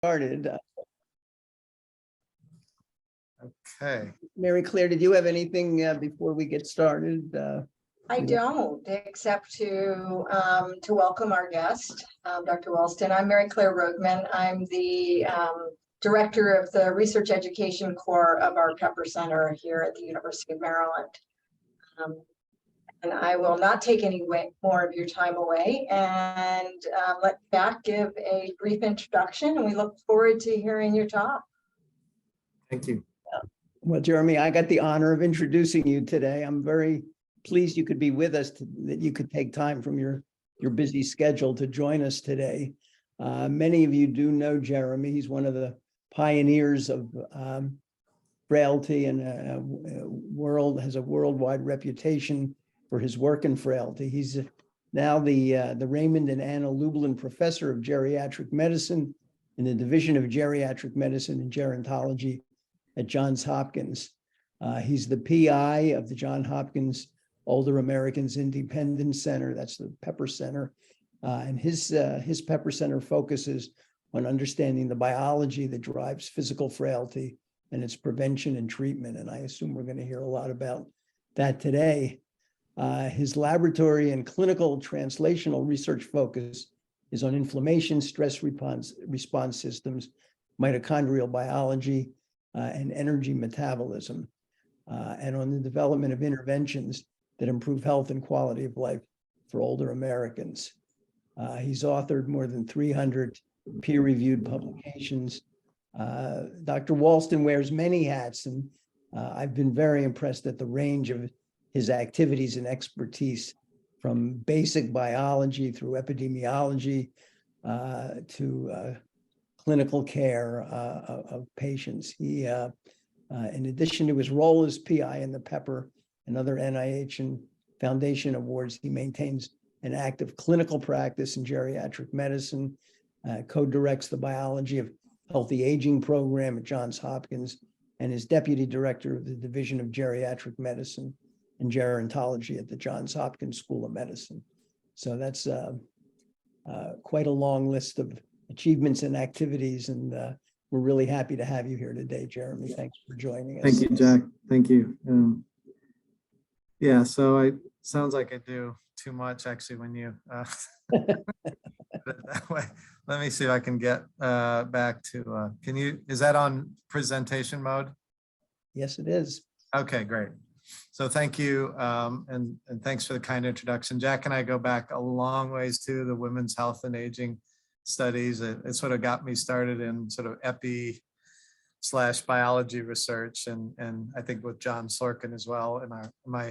Started. Okay. Mary Claire, did you have anything before we get started? I don't, except to welcome our guest, Dr. Walston. I'm Mary Claire Roegman. I'm the director of the Research Education Core of our Pepper Center here at the University of Maryland. And I will not take any more of your time away, and let Jack give a brief introduction, and we look forward to hearing your talk. Thank you. Well, Jeremy, I got the honor of introducing you today. I'm very pleased you could be with us, that you could take time from your busy schedule to join us today. Many of you do know Jeremy. He's one of the pioneers of frailty, and has a worldwide reputation for his work in frailty. He's now the Raymond and Anna Lublin Professor of Geriatric Medicine in the Division of Geriatric Medicine and Gerontology at Johns Hopkins. He's the PI of the Johns Hopkins Older Americans Independence Center. That's the Pepper Center. And his Pepper Center focuses on understanding the biology that drives physical frailty and its prevention and treatment. And I assume we're going to hear a lot about that today. His laboratory and clinical translational research focus is on inflammation, stress response systems, mitochondrial biology, and energy metabolism, and on the development of interventions that improve health and quality of life for older Americans. He's authored more than 300 peer-reviewed publications. Dr. Walston wears many hats, and I've been very impressed at the range of his activities and expertise, from basic biology through epidemiology to clinical care of patients. He, in addition to his role as PI in the Pepper and other NIH and Foundation awards, he maintains an active clinical practice in geriatric medicine, co-directs the Biology of Healthy Aging program at Johns Hopkins, and is deputy director of the Division of Geriatric Medicine and Gerontology at the Johns Hopkins School of Medicine. So that's quite a long list of achievements and activities, and we're really happy to have you here today, Jeremy. Thanks for joining us. Thank you, Jack. Thank you. Yeah, so sounds like I do too much actually when you put it that way. Let me see if I can get back to, is that on presentation mode? Yes, it is. Okay, great. So thank you, and thanks for the kind introduction. Jack and I go back a long ways to the women's health and aging studies. It sort of got me started in sort of epi/biology research, and I think with John Sorkin as well. And I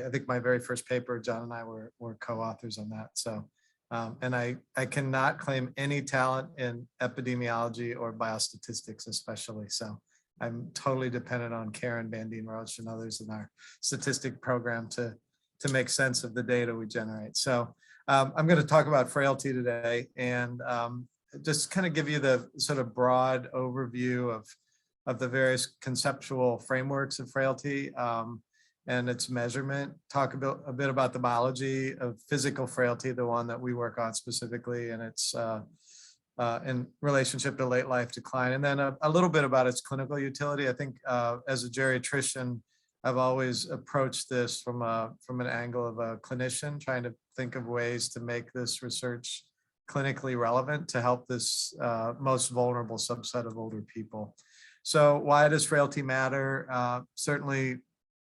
think my very first paper, John and I were co-authors on that. So, and I cannot claim any talent in epidemiology or biostatistics, especially. So I'm totally dependent on Karen Bandine Roach and others in our statistic program to make sense of the data we generate. So I'm going to talk about frailty today, and just kind of give you the sort of broad overview of the various conceptual frameworks of frailty and its measurement. Talk a bit about the biology of physical frailty, the one that we work on specifically, and its in relationship to late life decline, and then a little bit about its clinical utility. I think as a geriatrician, I've always approached this from an angle of a clinician, trying to think of ways to make this research clinically relevant to help this most vulnerable subset of older people. So why does frailty matter? Certainly,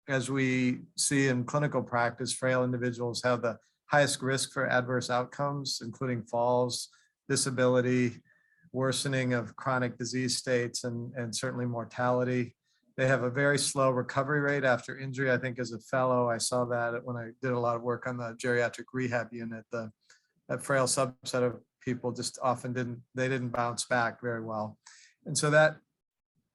as we see in clinical practice, frail individuals have the highest risk for adverse outcomes, including falls, disability, worsening of chronic disease states, and certainly mortality. They have a very slow recovery rate after injury. I think as a fellow, I saw that when I did a lot of work on the geriatric rehab unit. That frail subset of people just often didn't bounce back very well. And so that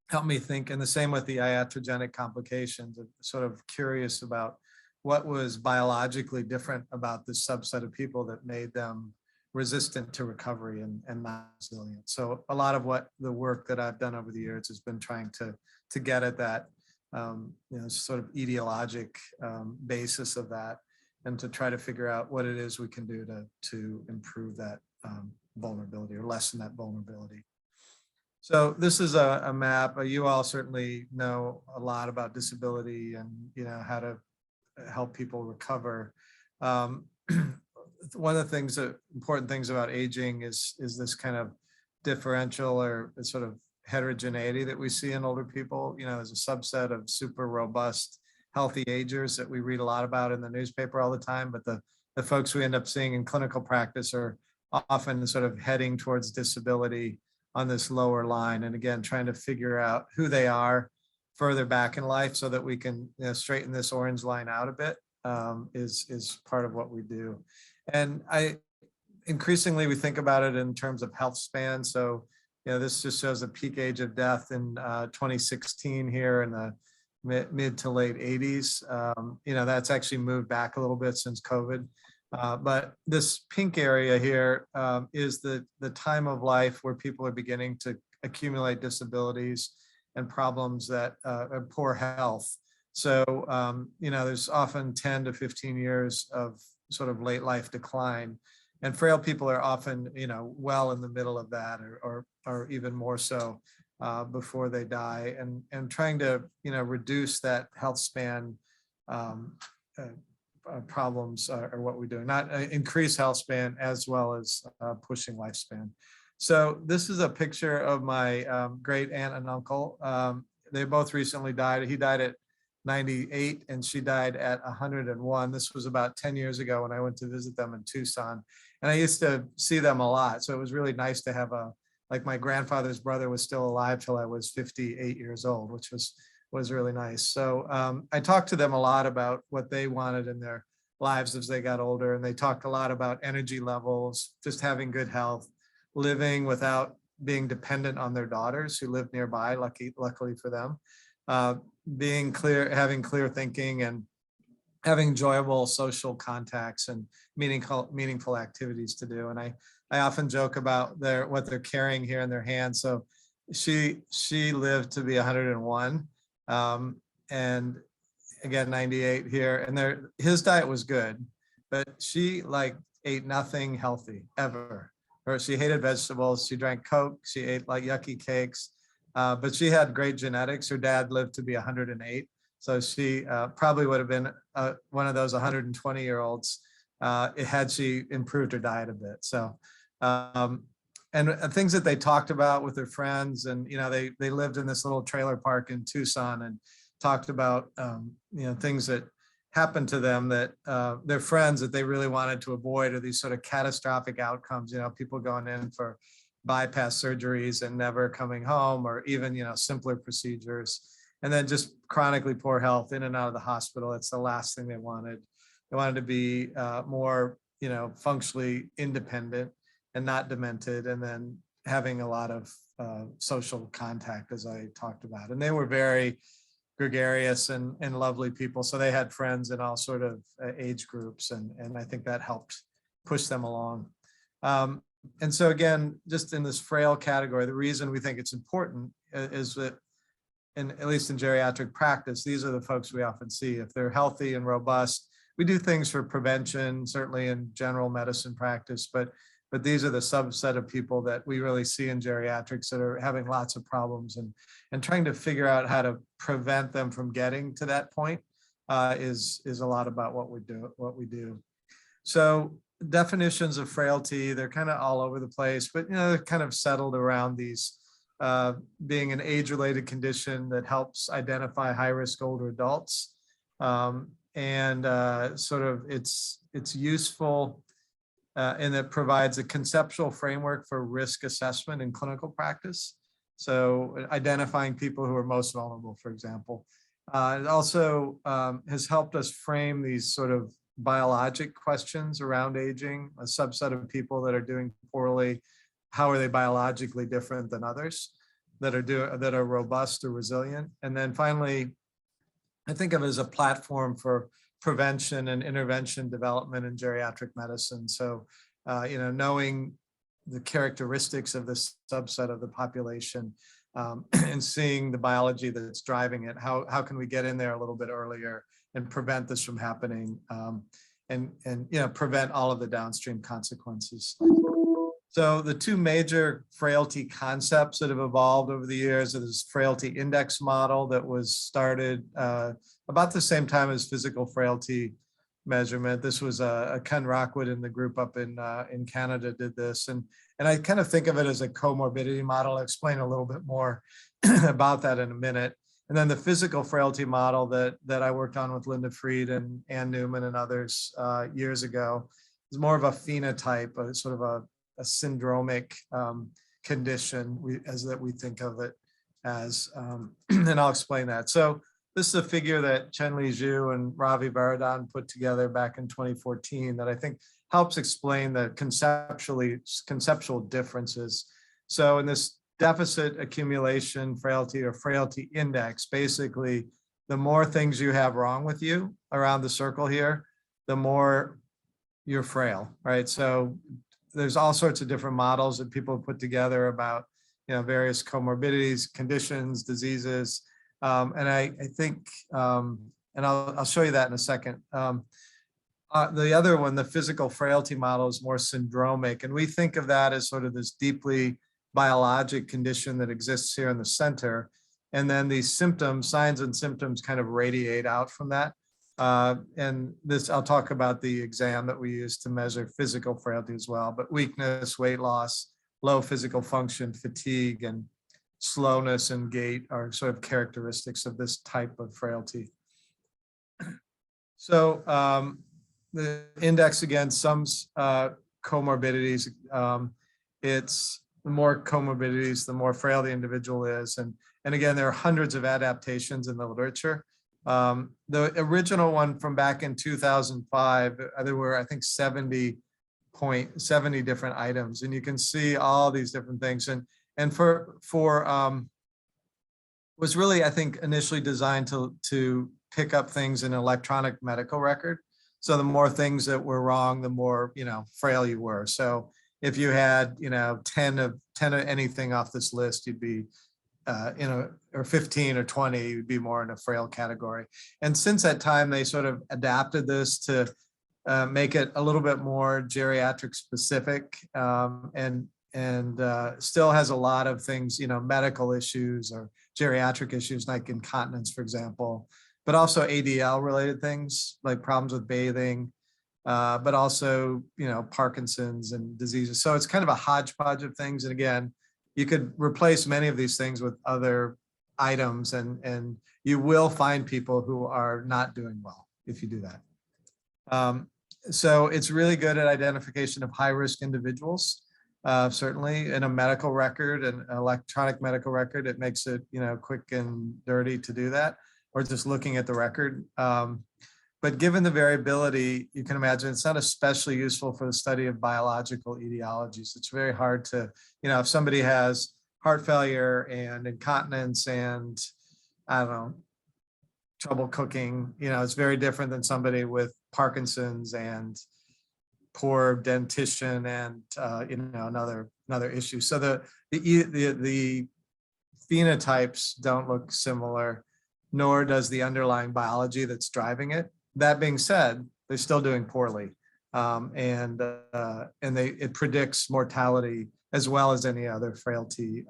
helped me think, and the same with the iatrogenic complications. I'm sort of curious about what was biologically different about this subset of people that made them resistant to recovery and not resilient. So a lot of what the work that I've done over the years has been trying to get at that sort of etiologic basis of that, and to try to figure out what it is we can do to improve that vulnerability or lessen that vulnerability. So this is a map. You all certainly know a lot about disability and, how to help people recover. Um, One of the things important things about aging is this kind of differential or sort of heterogeneity that we see in older people, as a subset of super robust, healthy agers that we read a lot about in the newspaper all the time. But the folks we end up seeing in clinical practice are often sort of heading towards disability on this lower line. And again, trying to figure out who they are further back in life so that we can straighten this orange line out a bit, is part of what we do. And increasingly we think about it in terms of health span. So, this just shows the peak age of death in 2016 here in the mid to late 80s. That's actually moved back a little bit since COVID. But this pink area here is the time of life where people are beginning to accumulate disabilities and problems that are poor health. So, there's often 10 to 15 years of sort of late life decline. And frail people are often, well in the middle of that or even more so before they die. And trying to, reduce that health span problems are what we do, not increase health span as well as pushing lifespan. So this is a picture of my great aunt and uncle. They both recently died. He died at 98 and she died at 101. This was about 10 years ago when I went to visit them in Tucson. And I used to see them a lot. So it was really nice to have like my grandfather's brother was still alive till I was 58 years old, which was really nice. So I talked to them a lot about what they wanted in their lives as they got older. And they talked a lot about energy levels, just having good health, living without being dependent on their daughters who live nearby, luckily for them, being clear, having clear thinking and having enjoyable social contacts and meaningful activities to do. And I often joke about what they're carrying here in their hands. So she lived to be 101. And again, 98 here. And his diet was good, but she ate nothing healthy ever. Or she hated vegetables. She drank Coke. She ate yucky cakes. But she had great genetics. Her dad lived to be 108. So she probably would have been one of those 120-year-olds had she improved her diet a bit. So, and things that they talked about with their friends, and they lived in this little trailer park in Tucson and talked about things that happened to them that their friends that they really wanted to avoid, or these sort of catastrophic outcomes. People going in for bypass surgeries and never coming home, or even simpler procedures. And then just chronically poor health in and out of the hospital. It's the last thing they wanted. They wanted to be more, functionally independent and not demented, and then having a lot of social contact, as I talked about. And they were very gregarious and lovely people. So they had friends in all sort of age groups. And I think that helped push them along. And so again, just in this frail category, the reason we think it's important is that at least in geriatric practice, these are the folks we often see. If they're healthy and robust, we do things for prevention, certainly in general medicine practice, but these are the subset of people that we really see in geriatrics that are having lots of problems, and trying to figure out how to prevent them from getting to that point is a lot about what we do. So definitions of frailty, they're kind of all over the place, but they're kind of settled around these being an age-related condition that helps identify high-risk older adults. And sort of it's useful and it provides a conceptual framework for risk assessment in clinical practice. So identifying people who are most vulnerable, for example. It also has helped us frame these sort of biologic questions around aging, a subset of people that are doing poorly. How are they biologically different than others that are robust or resilient? And then finally, I think of it as a platform for prevention and intervention development in geriatric medicine. So, knowing the characteristics of this subset of the population and seeing the biology that's driving it, how can we get in there a little bit earlier and prevent this from happening, and prevent all of the downstream consequences. So the two major frailty concepts that have evolved over the years are this frailty index model that was started about the same time as physical frailty measurement. This was Ken Rockwood in the group up in Canada did this. And I kind of think of it as a comorbidity model. I'll explain a little bit more about that in a minute. And then the physical frailty model that I worked on with Linda Fried and Ann Newman and others years ago is more of a phenotype, a sort of a syndromic condition that we think of it as, and I'll explain that. So this is a figure that Chen-Li Zhu and Ravi Varadhan put together back in 2014 that I think helps explain the conceptual differences. So in this deficit accumulation frailty or frailty index, basically, the more things you have wrong with you around the circle here, the more you're frail, right? So there's all sorts of different models that people put together about, various comorbidities, conditions, diseases. And I think, and I'll show you that in a second. The other one, the physical frailty model, is more syndromic. And we think of that as sort of this deeply biologic condition that exists here in the center. And then these symptoms, signs and symptoms kind of radiate out from that. And this, I'll talk about the exam that we use to measure physical frailty as well, but weakness, weight loss, low physical function, fatigue, and slowness and gait are sort of characteristics of this type of frailty. So the index, again, sums comorbidities. It's the more comorbidities, the more frail the individual is. And again, there are hundreds of adaptations in the literature. The original one from back in 2005, there were, I think, 70 different items, and you can see all these different things. And was really, I think, initially designed to pick up things in an electronic medical record. So the more things that were wrong, the more, frail you were. So if you had, 10 of anything off this list, you'd be or 15 or 20, you'd be more in a frail category. And since that time, they sort of adapted this to make it a little bit more geriatric specific, and still has a lot of things, medical issues or geriatric issues like incontinence, for example, but also ADL related things like problems with bathing, but also, Parkinson's and diseases. So it's kind of a hodgepodge of things. And again, you could replace many of these things with other items, and you will find people who are not doing well if you do that. So it's really good at identification of high-risk individuals. Certainly in a medical record, an electronic medical record, it makes it, quick and dirty to do that, or just looking at the record. But given the variability, you can imagine it's not especially useful for the study of biological etiologies. It's very hard to, if somebody has heart failure and incontinence and, I don't know, trouble cooking, it's very different than somebody with Parkinson's and poor dentition and, another issue. So the phenotypes don't look similar, nor does the underlying biology that's driving it. That being said, they're still doing poorly, and it predicts mortality as well as any other frailty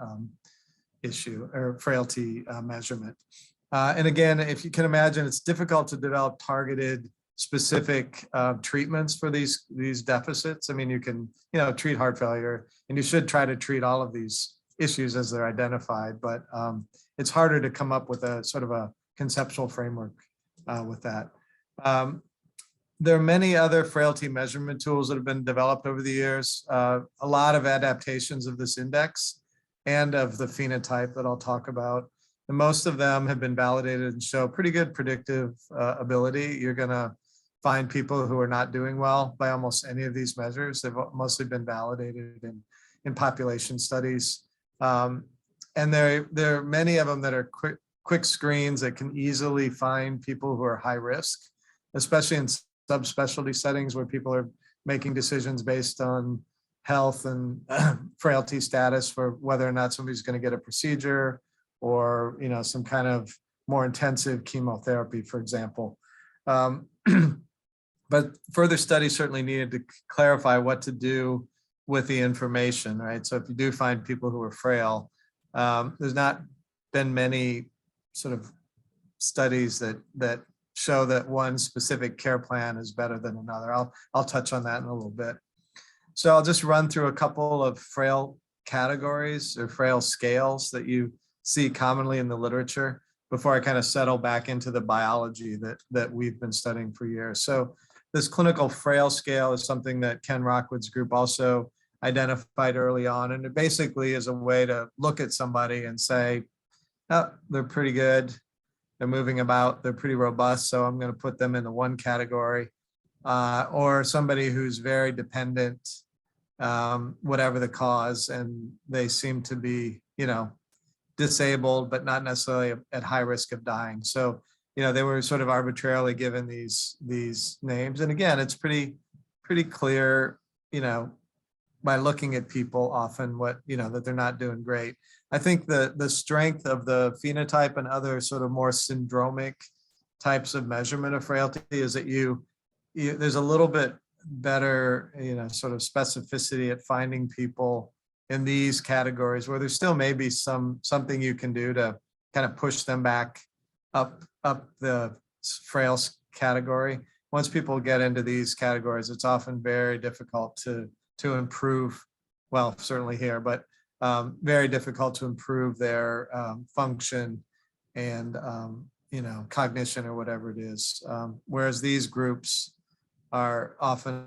issue or frailty measurement. And again, if you can imagine, it's difficult to develop targeted, specific treatments for these deficits. I mean, you can treat heart failure, and you should try to treat all of these issues as they're identified, but it's harder to come up with a sort of a conceptual framework with that. There are many other frailty measurement tools that have been developed over the years, a lot of adaptations of this index and of the phenotype that I'll talk about. And most of them have been validated and show pretty good predictive ability. You're going to find people who are not doing well by almost any of these measures. They've mostly been validated in population studies. And there are many of them that are quick screens that can easily find people who are high risk, especially in subspecialty settings where people are making decisions based on health and frailty status for whether or not somebody's going to get a procedure or, some kind of more intensive chemotherapy, for example. But further studies certainly needed to clarify what to do with the information, right? So if you do find people who are frail, there's not been many sort of studies that show that one specific care plan is better than another. I'll touch on that in a little bit. So I'll just run through a couple of frail categories or frail scales that you see commonly in the literature before I kind of settle back into the biology that we've been studying for years. So this clinical frail scale is something that Ken Rockwood's group also identified early on. And it basically is a way to look at somebody and say, oh, they're pretty good. They're moving about, they're pretty robust. So I'm going to put them in the one category. Or somebody who's very dependent, whatever the cause, and they seem to be, disabled, but not necessarily at high risk of dying. So, they were sort of arbitrarily given these names. And again, it's pretty clear, by looking at people often that they're not doing great. I think the strength of the phenotype and other sort of more syndromic types of measurement of frailty is that there's a little bit better, sort of specificity at finding people in these categories where there still may be something you can do to kind of push them back up the frail category. Once people get into these categories, it's often very difficult to improve, well, certainly here, but very difficult to improve their function and, cognition or whatever it is. Whereas these groups are often,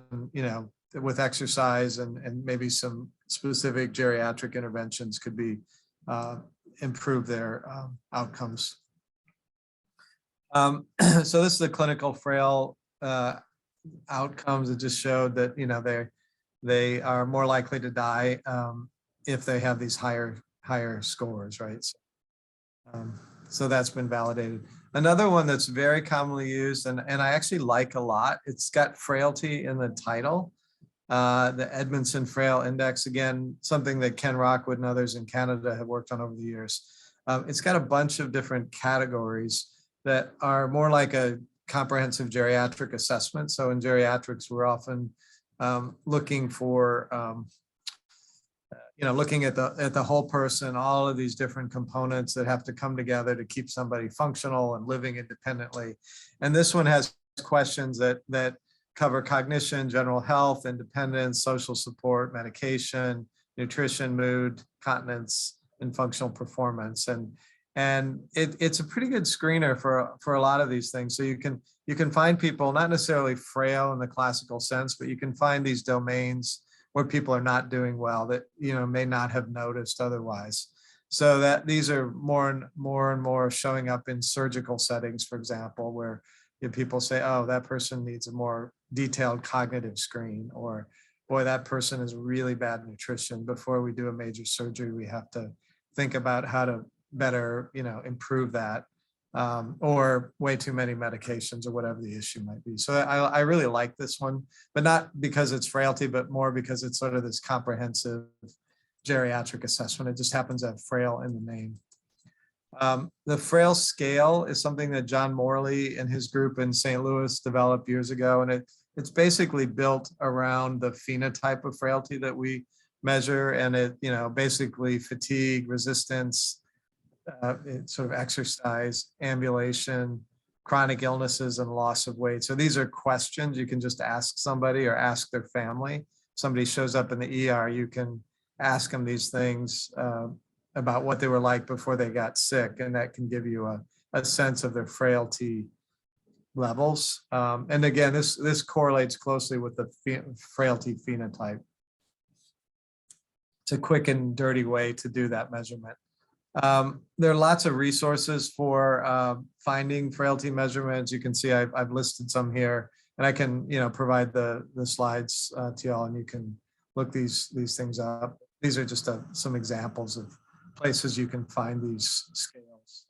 with exercise and maybe some specific geriatric interventions could be improve their outcomes. So this is the clinical frail outcomes. It just showed that, they are more likely to die if they have these higher scores, right? So that's been validated. Another one that's very commonly used, and I actually like a lot, it's got frailty in the title, the Edmondson Frail Index, again, something that Ken Rockwood and others in Canada have worked on over the years. It's got a bunch of different categories that are more like a comprehensive geriatric assessment. So in geriatrics, we're often looking for, looking at the whole person, all of these different components that have to come together to keep somebody functional and living independently. And this one has questions that cover cognition, general health, independence, social support, medication, nutrition, mood, continence, and functional performance. And it's a pretty good screener for a lot of these things. So you can find people not necessarily frail in the classical sense, but you can find these domains where people are not doing well that may not have noticed otherwise. So that these are more and more showing up in surgical settings, for example, where people say, oh, that person needs a more detailed cognitive screen, or boy, that person is really bad nutrition. Before we do a major surgery, we have to think about how to better, improve that, or way too many medications or whatever the issue might be. So I really like this one, but not because it's frailty, but more because it's sort of this comprehensive geriatric assessment. It just happens to have frail in the name. The frail scale is something that John Morley and his group in St. Louis developed years ago. And it's basically built around the phenotype of frailty that we measure. And it, basically fatigue, resistance, sort of exercise, ambulation, chronic illnesses, and loss of weight. So these are questions you can just ask somebody or ask their family. Somebody shows up in the ER, you can ask them these things about what they were like before they got sick, and that can give you a sense of their frailty levels. And again, this correlates closely with the frailty phenotype. It's a quick and dirty way to do that measurement. There are lots of resources for finding frailty measurements. You can see I've listed some here, and I can provide the slides to y'all, and you can look these things up. These are just some examples of places you can find these scales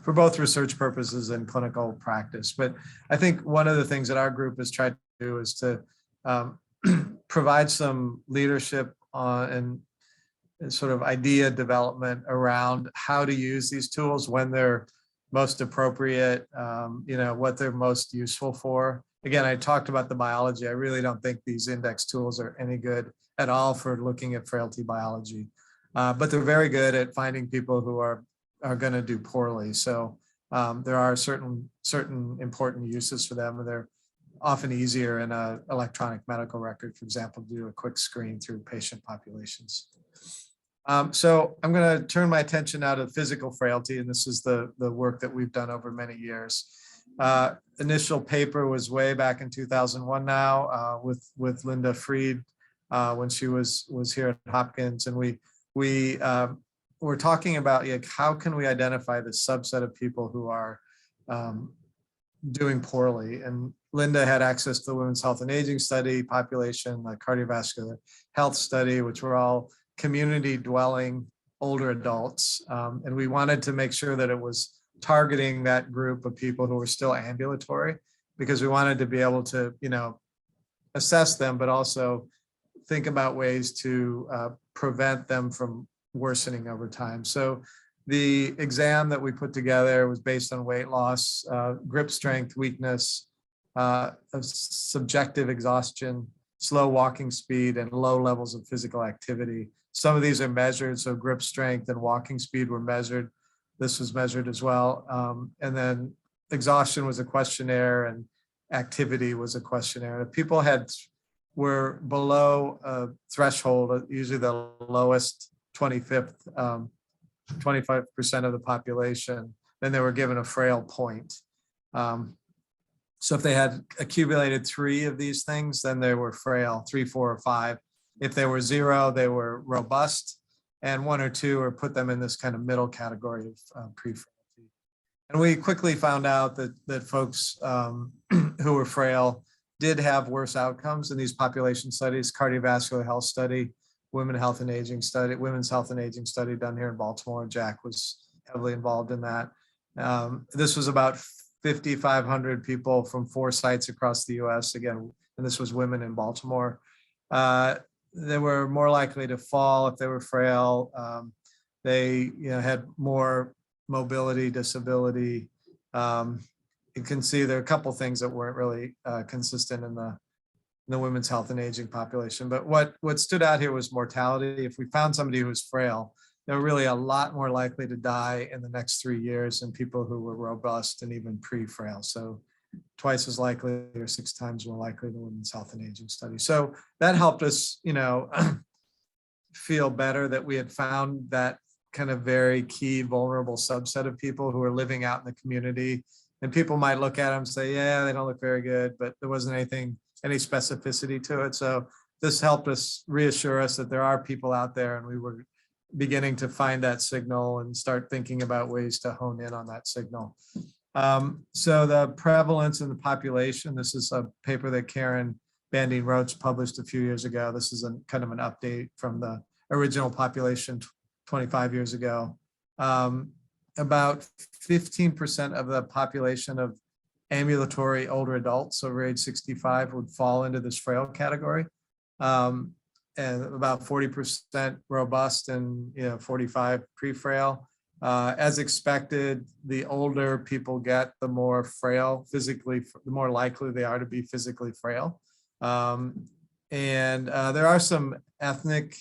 for both research purposes and clinical practice. But I think one of the things that our group has tried to do is to provide some leadership and sort of idea development around how to use these tools, when they're most appropriate, what they're most useful for. again, I talked about the biology. I really don't think these index tools are any good at all for looking at frailty biology. But they're very good at finding people who are going to do poorly. So there are certain important uses for them, and they're often easier in an electronic medical record, for example, to do a quick screen through patient populations. So I'm going to turn my attention now to physical frailty, and this is the work that we've done over many years. Initial paper was way back in 2001 now with Linda Fried when she was here at Hopkins, and we were talking about how can we identify the subset of people who are doing poorly. And Linda had access to the Women's Health and Aging Study population, the cardiovascular health study, which were all community dwelling older adults. And we wanted to make sure that it was targeting that group of people who were still ambulatory, because we wanted to be able to, assess them, but also think about ways to prevent them from worsening over time. So the exam that we put together was based on weight loss, grip strength, weakness, subjective exhaustion, slow walking speed, and low levels of physical activity. Some of these are measured, so grip strength and walking speed were measured. This was measured as well. And then exhaustion was a questionnaire, and activity was a questionnaire. If people were below a threshold, usually the lowest 25% of the population, then they were given a frail point. So if they had accumulated 3 of these things, then they were frail, 3, 4, or 5. If they were 0, they were robust, and 1 or 2 or put them in this kind of middle category of pre-frailty. And we quickly found out that folks who were frail did have worse outcomes in these population studies. Cardiovascular health study, women's health and aging study done here in Baltimore. Jack was heavily involved in that. This was about 5,500 people from 4 sites across the US again, and this was women in Baltimore. They were more likely to fall if they were frail. They had more mobility, disability. You can see there are a couple things that weren't really consistent in the women's health and aging population. But what stood out here was mortality. If we found somebody who was frail, they were really a lot more likely to die in the next 3 years than people who were robust and even pre-frail. So twice as likely or 6 times more likely than women's health and aging study. So that helped us, feel better that we had found that kind of very key vulnerable subset of people who are living out in the community. And people might look at them and say, yeah, they don't look very good, but there wasn't any specificity to it. So this helped us reassure us that there are people out there, and we were beginning to find that signal and start thinking about ways to hone in on that signal. So the prevalence in the population, this is a paper that Karen Bandine Roach published a few years ago. This is kind of an update from the original population 25 years ago. About 15% of the population of ambulatory older adults over age 65 would fall into this frail category. And about 40% robust and 45 pre-frail. As expected, the older people get, the more frail physically, the more likely they are to be physically frail. And there are some ethnic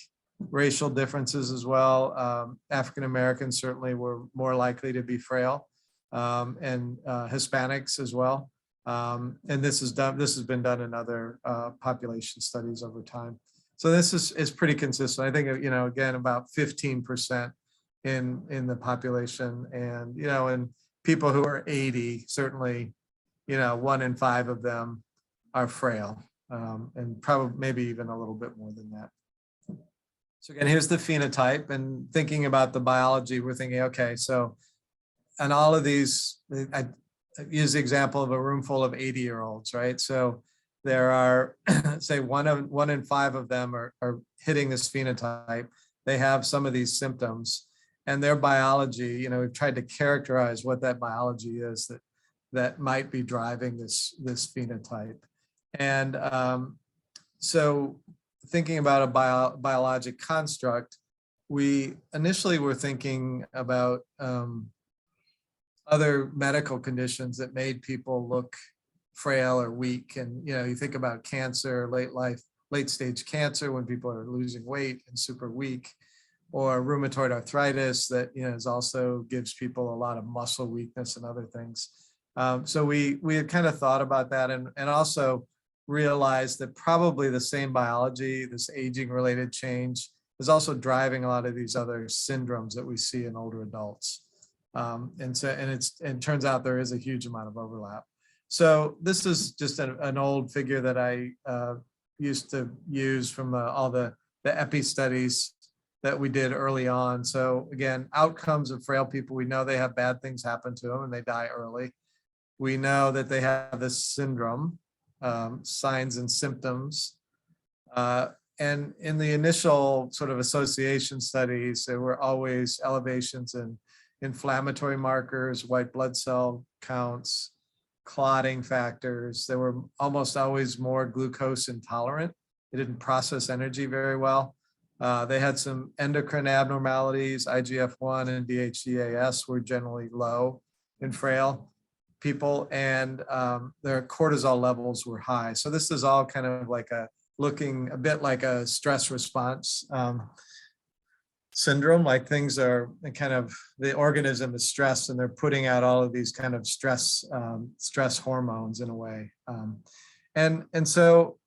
racial differences as well. African Americans certainly were more likely to be frail, and Hispanics as well. And this has been done in other population studies over time. So this is pretty consistent. I think again about 15% in the population, and and people who are 80, certainly 1 in 5 of them are frail, and probably maybe even a little bit more than that. So again, here's the phenotype, and thinking about the biology, we're thinking, okay, so and all of these, I use the example of a room full of 80-year-olds, right? So there are, say, 1 in 5 of them are hitting this phenotype. They have some of these symptoms, and their biology, we've tried to characterize what that biology is that might be driving this phenotype. And so thinking about a biologic construct, we initially were thinking about other medical conditions that made people look frail or weak. And, you think about cancer, late stage cancer, when people are losing weight and super weak, or rheumatoid arthritis that, is also gives people a lot of muscle weakness and other things. So we had kind of thought about that, and also realized that probably the same biology, this aging related change, is also driving a lot of these other syndromes that we see in older adults. And it turns out there is a huge amount of overlap. So this is just an old figure that I used to use from all the epi studies that we did early on. So again, outcomes of frail people, we know they have bad things happen to them and they die early. We know that they have this syndrome, signs and symptoms. And in the initial sort of association studies, there were always elevations in inflammatory markers, white blood cell counts, clotting factors. They were almost always more glucose intolerant. They didn't process energy very well. They had some endocrine abnormalities. IGF-1 and DHEAS were generally low in frail people, and their cortisol levels were high. So this is all kind of like looking a bit like a stress response syndrome, like things are kind of, the organism is stressed and they're putting out all of these kind of stress hormones in a way. And so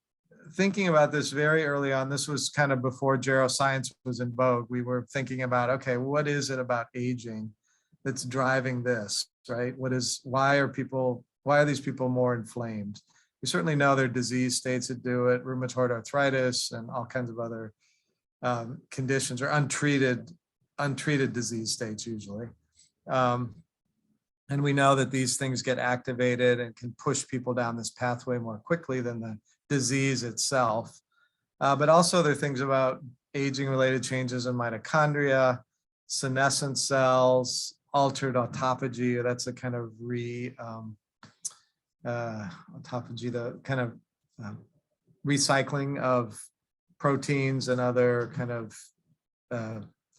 thinking about this very early on, this was kind of before geroscience was in vogue. We were thinking about, okay, what is it about aging that's driving this, right? Why are these people more inflamed? We certainly know there are disease states that do it, rheumatoid arthritis and all kinds of other conditions, or untreated disease states usually. And we know that these things get activated and can push people down this pathway more quickly than the disease itself. But also there are things about aging related changes in mitochondria, senescent cells, altered autophagy. That's a kind of autophagy, the kind of recycling of proteins and other kind of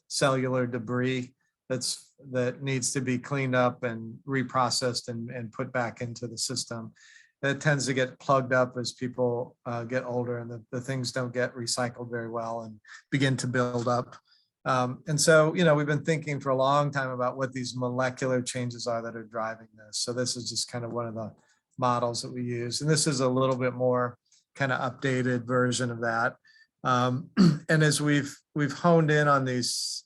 cellular debris that needs to be cleaned up and reprocessed and put back into the system. That tends to get plugged up as people get older, and the things don't get recycled very well and begin to build up. And so, we've been thinking for a long time about what these molecular changes are that are driving this. So this is just kind of one of the models that we use. And this is a little bit more kind of updated version of that. And as we've honed in on these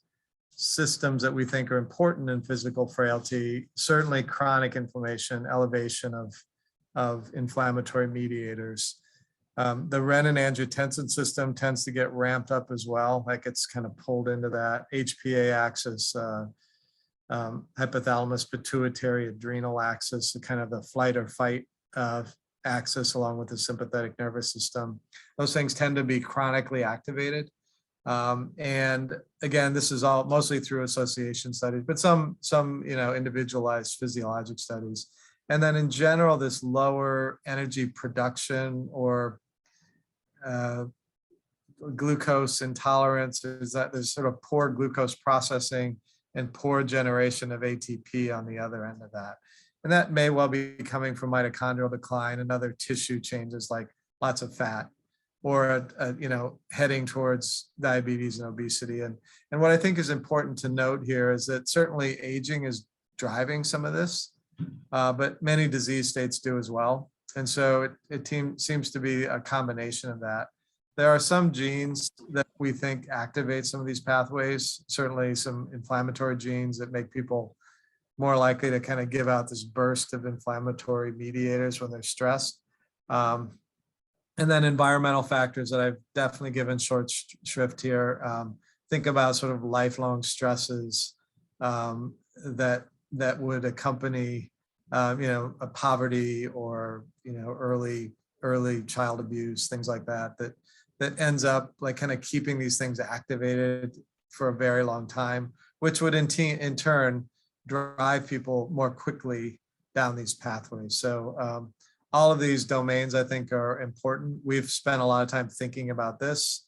systems that we think are important in physical frailty, certainly chronic inflammation, elevation of inflammatory mediators. The renin-angiotensin system tends to get ramped up as well. That gets kind of pulled into that. HPA axis, hypothalamus, pituitary, adrenal axis, kind of the flight or fight axis, along with the sympathetic nervous system. Those things tend to be chronically activated. And again, this is all mostly through association studies, but some individualized physiologic studies. And then in general, this lower energy production or glucose intolerance is that there's sort of poor glucose processing and poor generation of ATP on the other end of that. And that may well be coming from mitochondrial decline and other tissue changes like lots of fat, or heading towards diabetes and obesity. And what I think is important to note here is that certainly aging is driving some of this, but many disease states do as well. And so it seems to be a combination of that. There are some genes that we think activate some of these pathways, certainly some inflammatory genes that make people more likely to kind of give out this burst of inflammatory mediators when they're stressed. And then environmental factors that I've definitely given short shrift here. Think about sort of lifelong stresses that would accompany a poverty or early child abuse, things like that ends up like kind of keeping these things activated for a very long time, which would in turn drive people more quickly down these pathways. So all of these domains I think are important. We've spent a lot of time thinking about this.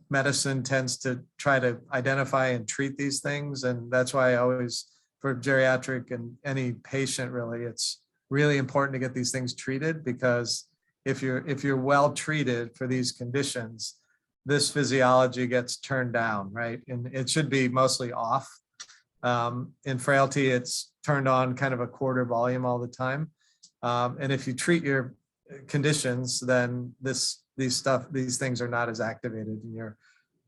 Medicine tends to try to identify and treat these things, and that's why I always, for geriatric and any patient really, really important to get these things treated, because if you're well treated for these conditions, this physiology gets turned down, right? And it should be mostly off. In frailty, it's turned on kind of a quarter volume all the time. And if you treat your conditions, then these things are not as activated, and you're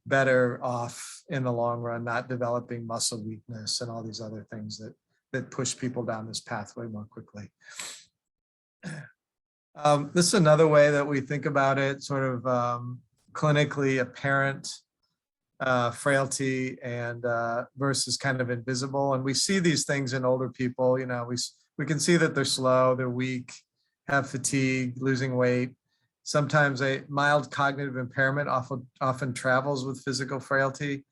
better off in the long run, not developing muscle weakness and all these other things that push people down this pathway more quickly. This is another way that we think about it, sort of clinically apparent frailty and versus kind of invisible. And we see these things in older people. You know, we can see that they're slow, they're weak, have fatigue, losing weight. Sometimes a mild cognitive impairment often travels with physical frailty.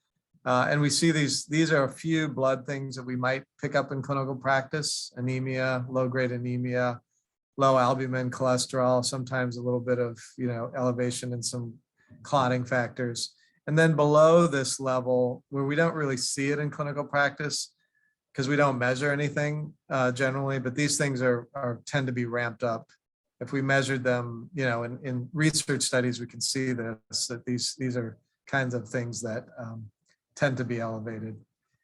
And we see these are a few blood things that we might pick up in clinical practice: anemia, low-grade anemia, low albumin, cholesterol, sometimes a little bit of, you know, elevation in some clotting factors. And then below this level, where we don't really see it in clinical practice because we don't measure anything generally, but these things tend to be ramped up. If we measured them, you know, in research studies, we can see this, that these are kinds of things that tend to be elevated.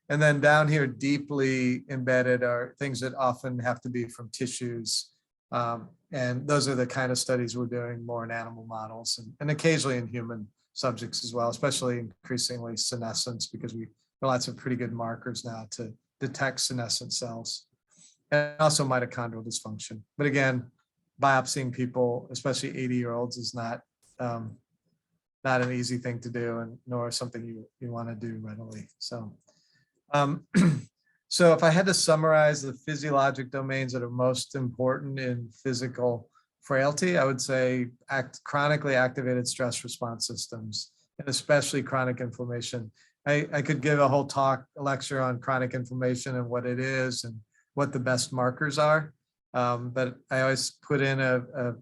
And then down here, deeply embedded, are things that often have to be from tissues. And those are the kind of studies we're doing more in animal models and occasionally in human subjects as well, especially increasingly senescence, because we have lots of pretty good markers now to detect senescent cells, and also mitochondrial dysfunction. But again, biopsying people, especially 80-year-olds, is not an easy thing to do, and nor something you want to do readily. So, so if I had to summarize the physiologic domains that are most important in physical frailty, I would say chronically activated stress response systems, and especially chronic inflammation. I could give a whole lecture on chronic inflammation and what it is and what the best markers are. But I always put in a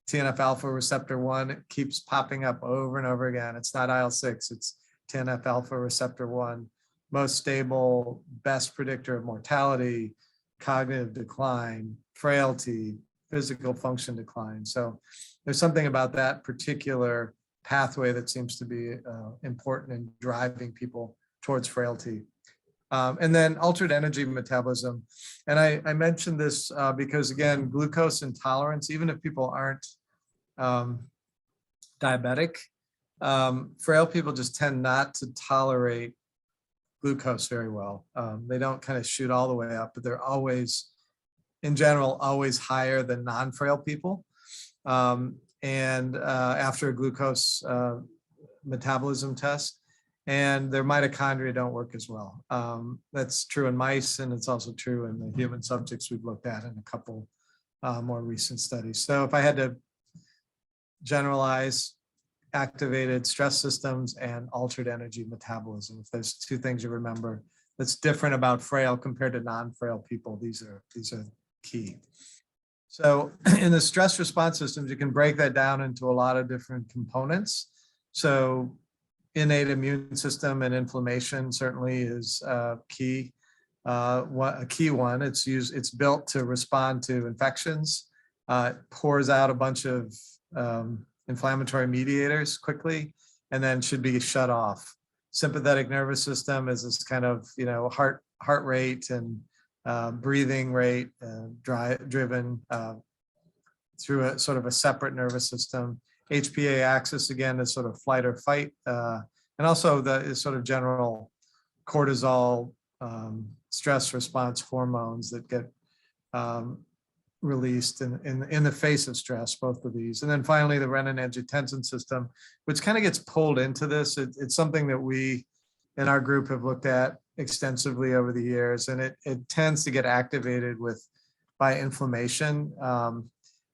TNF alpha receptor 1. It keeps popping up over and over again. It's not IL-6, it's TNF alpha receptor 1. Most stable, best predictor of mortality, cognitive decline, frailty, physical function decline. So there's something about that particular pathway that seems to be important in driving people towards frailty. And then altered energy metabolism. And I mentioned this because, again, glucose intolerance, even if people aren't diabetic, frail people just tend not to tolerate glucose very well. They don't kind of shoot all the way up, but they're always, in general, always higher than non-frail people. And after a glucose metabolism test, and their mitochondria don't work as well. That's true in mice, and it's also true in the human subjects we've looked at in a couple more recent studies. So if I had to generalize activated stress systems and altered energy metabolism, if there's two things you remember that's different about frail compared to non-frail people, these are key. So in the stress response systems, you can break that down into a lot of different components. So innate immune system and inflammation certainly is key. A key one. It's built to respond to infections. It pours out a bunch of inflammatory mediators quickly, and then should be shut off. Sympathetic nervous system is this kind of, you know, heart rate and breathing rate driven through a sort of a separate nervous system. HPA axis, again, is sort of flight or fight, and also the sort of general cortisol stress response hormones that get released in the face of stress, both of these. And then finally, the renin-angiotensin system, which kind of gets pulled into this. It's something that we in our group have looked at extensively over the years, and it tends to get activated by inflammation.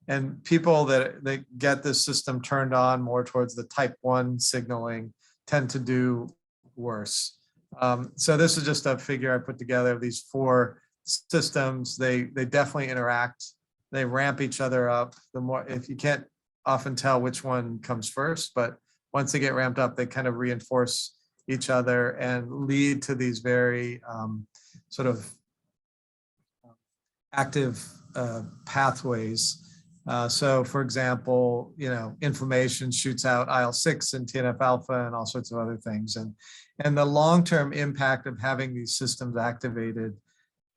And people that get this system turned on more towards the type 1 signaling tend to do worse. So this is just a figure I put together of these 4 systems. They definitely interact. They ramp each other up. The more, if you can't often tell which one comes first, but once they get ramped up, they kind of reinforce each other and lead to these very sort of active pathways. So for example, inflammation shoots out IL-6 and TNF alpha and all sorts of other things. And the long-term impact of having these systems activated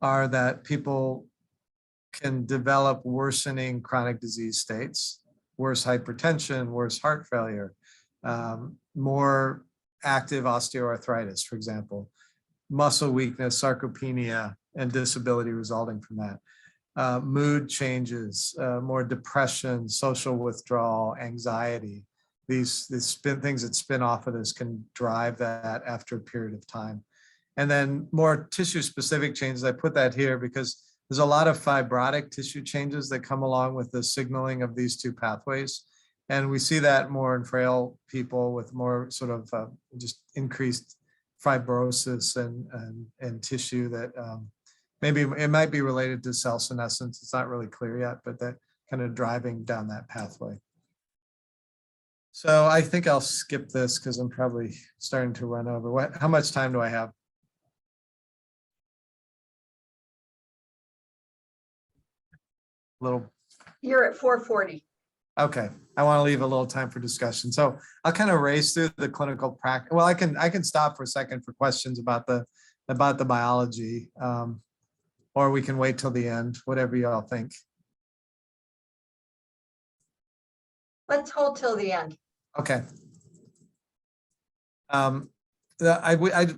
are that people can develop worsening chronic disease states, worse hypertension, worse heart failure, more active osteoarthritis, for example, muscle weakness, sarcopenia, and disability resulting from that. Mood changes, more depression, social withdrawal, anxiety. These things that spin off of this can drive that after a period of time. And then more tissue specific changes. I put that here because there's a lot of fibrotic tissue changes that come along with the signaling of these two pathways. And we see that more in frail people with more sort of just increased fibrosis and tissue that maybe it might be related to cell senescence. It's not really clear yet, but that kind of driving down that pathway. So I think I'll skip this because I'm probably starting to run over. How much time do I have? Little. You're at 4:40. Okay, I want to leave a little time for discussion. So I'll kind of race through the clinical practice. Well, I can stop for a second for questions about the biology, or we can wait till the end, whatever y'all think. Let's hold till the end. Okay. I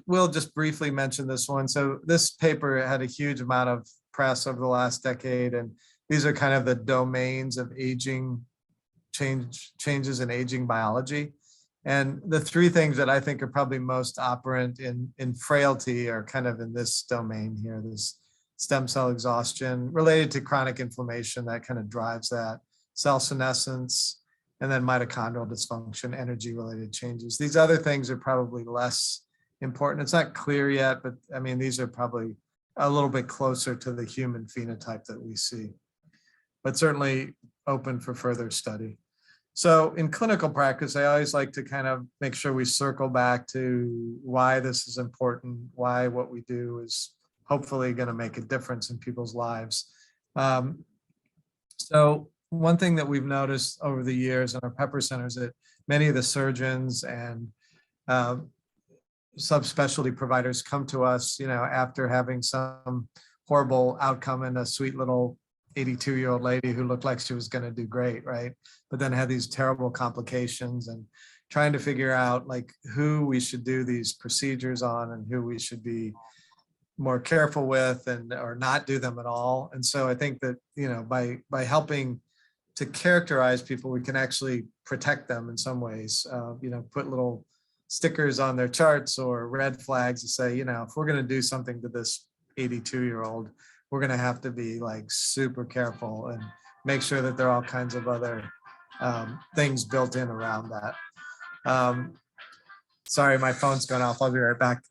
will just briefly mention this one. So this paper had a huge amount of press over the last decade, and these are kind of the domains of aging, changes in aging biology. And the three things that I think are probably most operant in frailty are kind of in this domain here, this stem cell exhaustion related to chronic inflammation that kind of drives that, cell senescence, and then mitochondrial dysfunction, energy-related changes. These other things are probably less important. It's not clear yet, but I mean, these are probably a little bit closer to the human phenotype that we see, but certainly open for further study. So in clinical practice, I always like to kind of make sure we circle back to why this is important, why what we do is hopefully going to make a difference in people's lives. So one thing that we've noticed over the years in our Pepper centers that many of the surgeons and subspecialty providers come to us, after having some horrible outcome in a sweet little 82-year-old lady who looked like she was going to do great, right? But then had these terrible complications, and trying to figure out like who we should do these procedures on and who we should be more careful with or not do them at all. And so I think that, by helping to characterize people, we can actually protect them in some ways, put little stickers on their charts or red flags to say, if we're going to do something to this 82-year-old, we're going to have to be like super careful and make sure that there are all kinds of other things built in around that. Sorry, my phone's going off. I'll be right back.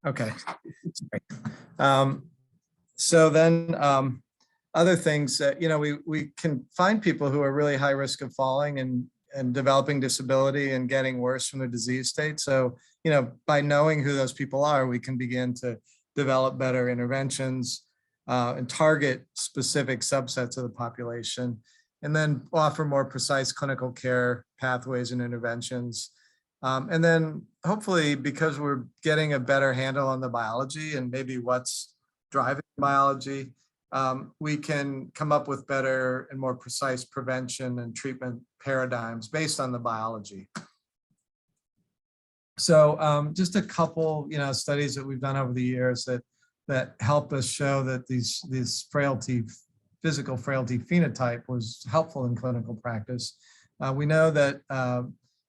Okay. So then other things that, we can find people who are really high risk of falling and developing disability and getting worse from their disease state. So, by knowing who those people are, we can begin to develop better interventions and target specific subsets of the population, and then offer more precise clinical care pathways and interventions. And then hopefully, because we're getting a better handle on the biology and maybe what's driving biology, we can come up with better and more precise prevention and treatment paradigms based on the biology. So just a couple, studies that we've done over the years that help us show that these physical frailty phenotype was helpful in clinical practice. We know that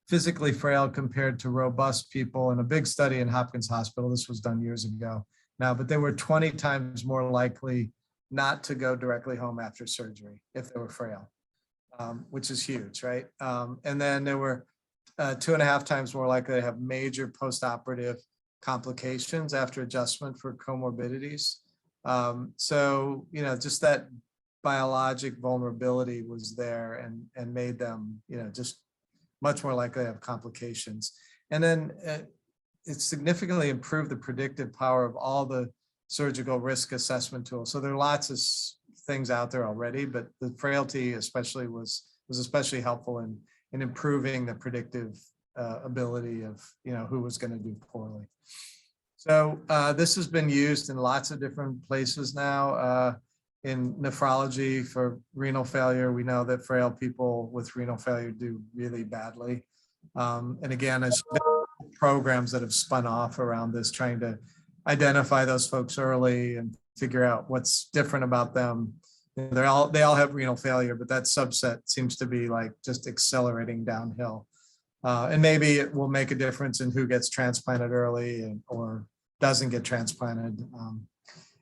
physically frail compared to robust people in a big study in Hopkins Hospital, this was done years ago now, but they were 20 times more likely not to go directly home after surgery if they were frail, which is huge, right? And then there were 2.5 times more likely to have major postoperative complications after adjustment for comorbidities. So, just that biologic vulnerability was there and made them, just much more likely to have complications. And then it significantly improved the predictive power of all the surgical risk assessment tools. So there are lots of things out there already, but the Frailty especially was especially helpful in improving the predictive ability of, who was going to do poorly. So this has been used in lots of different places now. In nephrology for renal failure, we know that frail people with renal failure do really badly. And again, there's programs that have spun off around this, trying to identify those folks early and figure out what's different about them. They all have renal failure, but that subset seems to be like just accelerating downhill. And maybe it will make a difference in who gets transplanted early or doesn't get transplanted.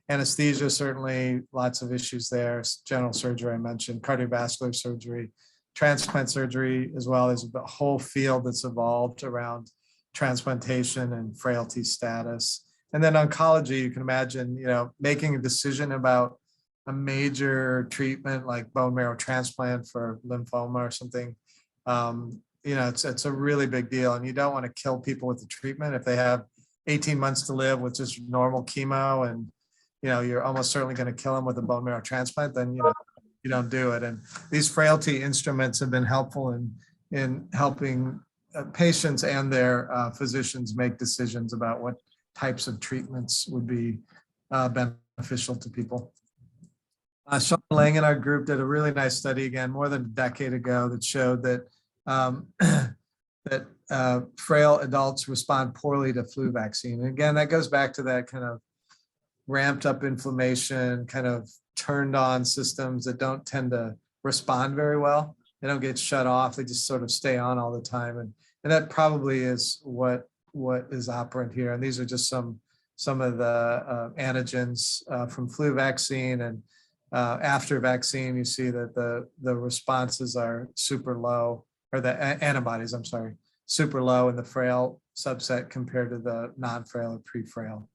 Anesthesia, certainly lots of issues there. General surgery, I mentioned, cardiovascular surgery, transplant surgery, as well as a whole field that's evolved around transplantation and frailty status. And then oncology, you can imagine, making a decision about a major treatment like bone marrow transplant for lymphoma or something. It's a really big deal, and you don't want to kill people with the treatment if they have 18 months to live with just normal chemo, and you're almost certainly going to kill them with a bone marrow transplant. Then you don't do it. And these Frailty instruments have been helpful in helping patients and their physicians make decisions about what types of treatments would be beneficial to people. Sean Lang and our group did a really nice study, again, more than a decade ago, that showed that frail adults respond poorly to flu vaccine. And again, that goes back to that kind of ramped up inflammation, kind of turned on systems that don't tend to respond very well. They don't get shut off. They just sort of stay on all the time. And that probably is what is operant here. And these are just some of the antigens from flu vaccine. And after vaccine, you see that the responses are super low, or the antibodies, I'm sorry, super low in the frail subset compared to the non-frail or pre-frail.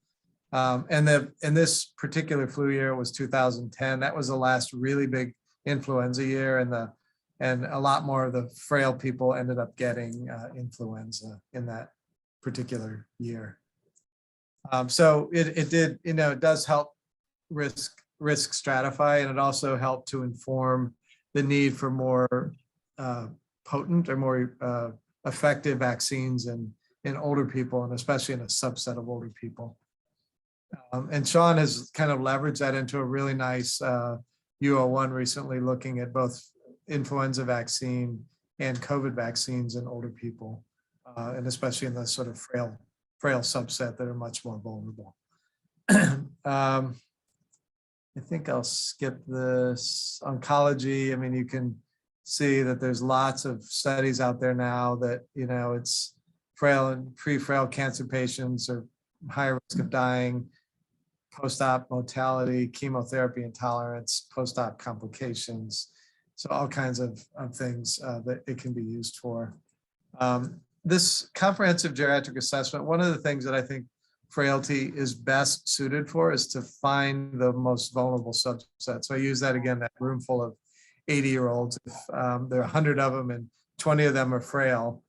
And this particular flu year was 2010. That was the last really big influenza year, and a lot more of the frail people ended up getting influenza in that particular year. So it did, it does help risk stratify, and it also helped to inform the need for more potent or more effective vaccines in older people, and especially in a subset of older people. And Sean has kind of leveraged that into a really nice UO1 recently, looking at both influenza vaccine and COVID vaccines in older people, and especially in the sort of frail subset that are much more vulnerable. I think I'll skip this. Oncology, I mean, you can see that there's lots of studies out there now that, it's frail and pre-frail cancer patients are higher risk of dying, post-op mortality, chemotherapy intolerance, post-op complications. So all kinds of things that it can be used for. This comprehensive geriatric assessment, one of the things that I think Frailty is best suited for is to find the most vulnerable subset. So I use that again, that room full of 80-year-olds. If there are 100 of them and 20 of them are frail,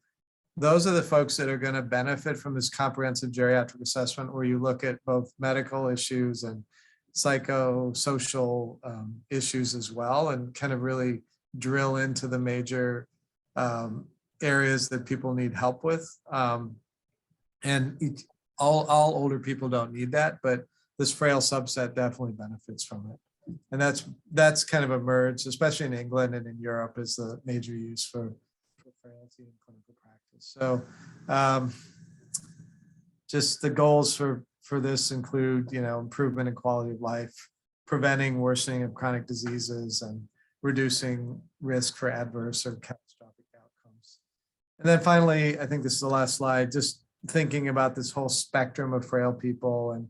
those are the folks that are going to benefit from this comprehensive geriatric assessment, where you look at both medical issues and psychosocial issues as well, and kind of really drill into the major areas that people need help with. And all older people don't need that, but this frail subset definitely benefits from it. And that's kind of emerged, especially in England and in Europe, as the major use for frailty in clinical practice. So just the goals for this include, improvement in quality of life, preventing worsening of chronic diseases, and reducing risk for adverse or catastrophic outcomes. And then finally, I think this is the last slide, just thinking about this whole spectrum of frail people and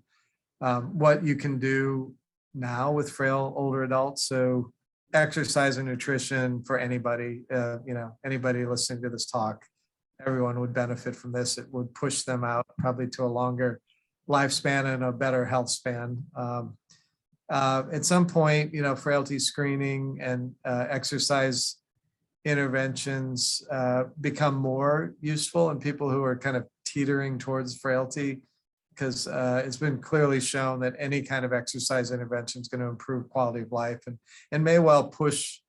what you can do now with frail older adults. So exercise and nutrition for anybody, anybody listening to this talk, everyone would benefit from this. It would push them out probably to a longer lifespan and a better health span. at some point, frailty screening and exercise interventions become more useful in people who are kind of teetering towards frailty, because it's been clearly shown that any kind of exercise intervention is going to improve quality of life and may well push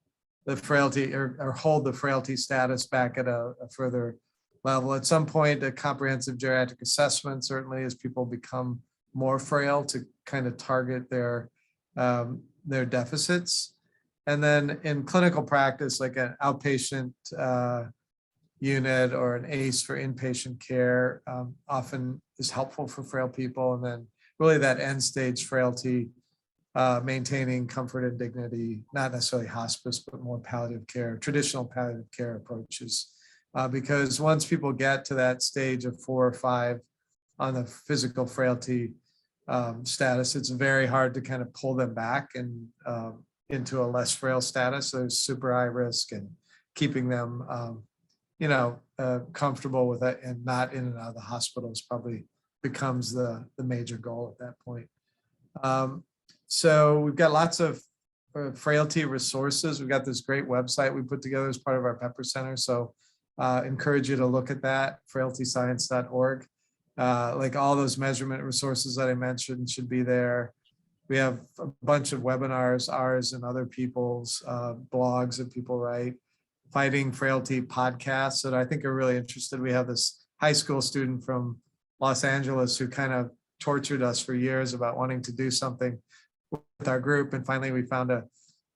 the frailty or hold the frailty status back at a further level. At some point, a comprehensive geriatric assessment, certainly as people become more frail, to kind of target their deficits. And then in clinical practice, like an outpatient unit or an ACE for inpatient care often is helpful for frail people. And then really that end stage frailty, maintaining comfort and dignity, not necessarily hospice, but more palliative care, traditional palliative care approaches. Because once people get to that stage of 4 or 5 on the physical frailty status, it's very hard to kind of pull them back and into a less frail status. So there's super high risk, and keeping them, comfortable with it and not in and out of the hospitals probably becomes the major goal at that point. So we've got lots of frailty resources. We've got this great website we put together as part of our Pepper Center. So encourage you to look at that, frailtyscience.org. Like all those measurement resources that I mentioned should be there. We have a bunch of webinars, ours and other people's blogs that people write, fighting frailty podcasts that I think are really interested. We have this high school student from Los Angeles who kind of tortured us for years about wanting to do something with our group. And finally, we found a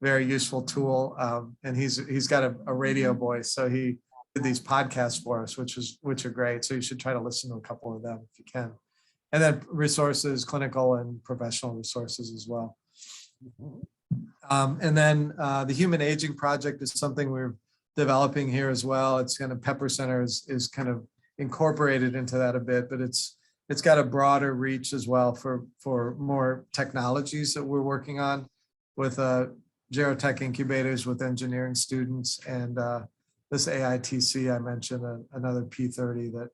very useful tool. And he's got a radio voice. So he did these podcasts for us, which are great. So you should try to listen to a couple of them if you can. And then resources, clinical and professional resources as well. And then the Human Aging Project is something we're developing here as well. It's kind of Pepper Center is kind of incorporated into that a bit, but it's got a broader reach as well for more technologies that we're working on with Gerotech incubators with engineering students, and this AITC I mentioned, another P30 that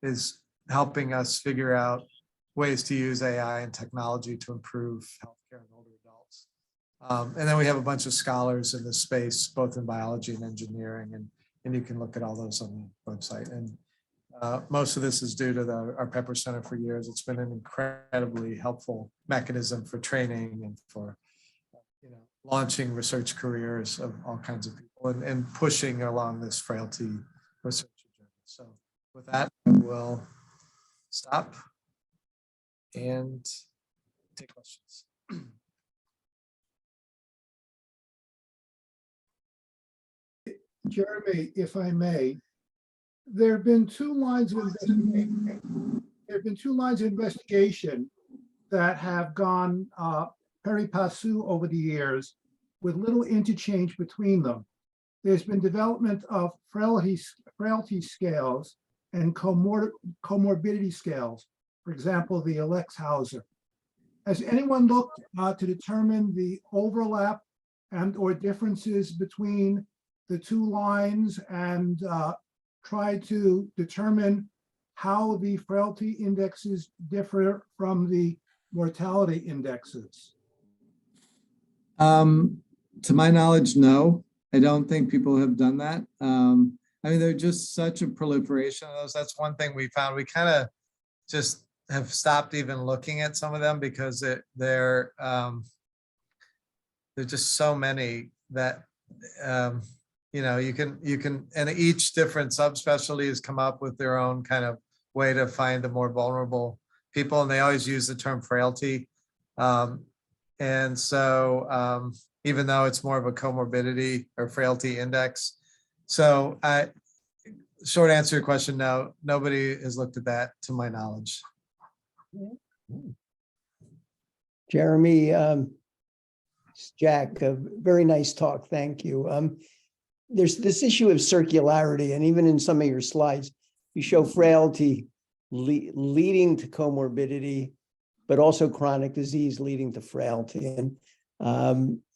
is helping us figure out ways to use AI and technology to improve healthcare in older adults. And then we have a bunch of scholars in this space, both in biology and engineering, and you can look at all those on the website. And most of this is due to our Pepper Center for years. It's been an incredibly helpful mechanism for training and for launching research careers of all kinds of people and pushing along this frailty research journey. So with that, I will stop and take questions. Jeremy, if I may, there have been 2 lines of investigation. There have been 2 lines of investigation that have gone pari passu over the years with little interchange between them. There's been development of frailty scales and comorbidity scales, for example, the Alex-Hauser. Has anyone looked to determine the overlap and or differences between the 2 lines and try to determine how the frailty indexes differ from the mortality indexes? To my knowledge, no. I don't think people have done that. I mean, they're just such a proliferation of those. That's one thing we found. We kind of just have stopped even looking at some of them because they're just so many that you can, and each different subspecialty has come up with their own kind of way to find the more vulnerable people, and they always use the term frailty. And so even though it's more of a comorbidity or frailty index. So short answer to your question, no, nobody has looked at that to my knowledge. Jeremy, Jack, a very nice talk. Thank you. There's this issue of circularity, and even in some of your slides, you show frailty leading to comorbidity, but also chronic disease leading to frailty. And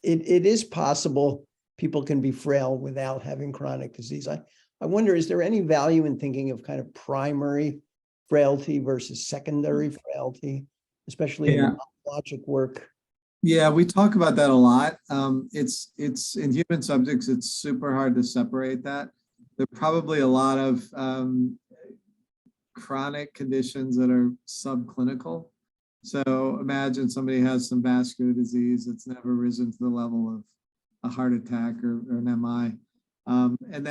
it is possible people can be frail without having chronic disease. I wonder, is there any value in thinking of kind of primary frailty versus secondary frailty, especially in the logic work? Yeah, we talk about that a lot. It's in human subjects, it's super hard to separate that. There are probably a lot of chronic conditions that are subclinical. So imagine somebody has some vascular disease that's never risen to the level of a heart attack or an MI. And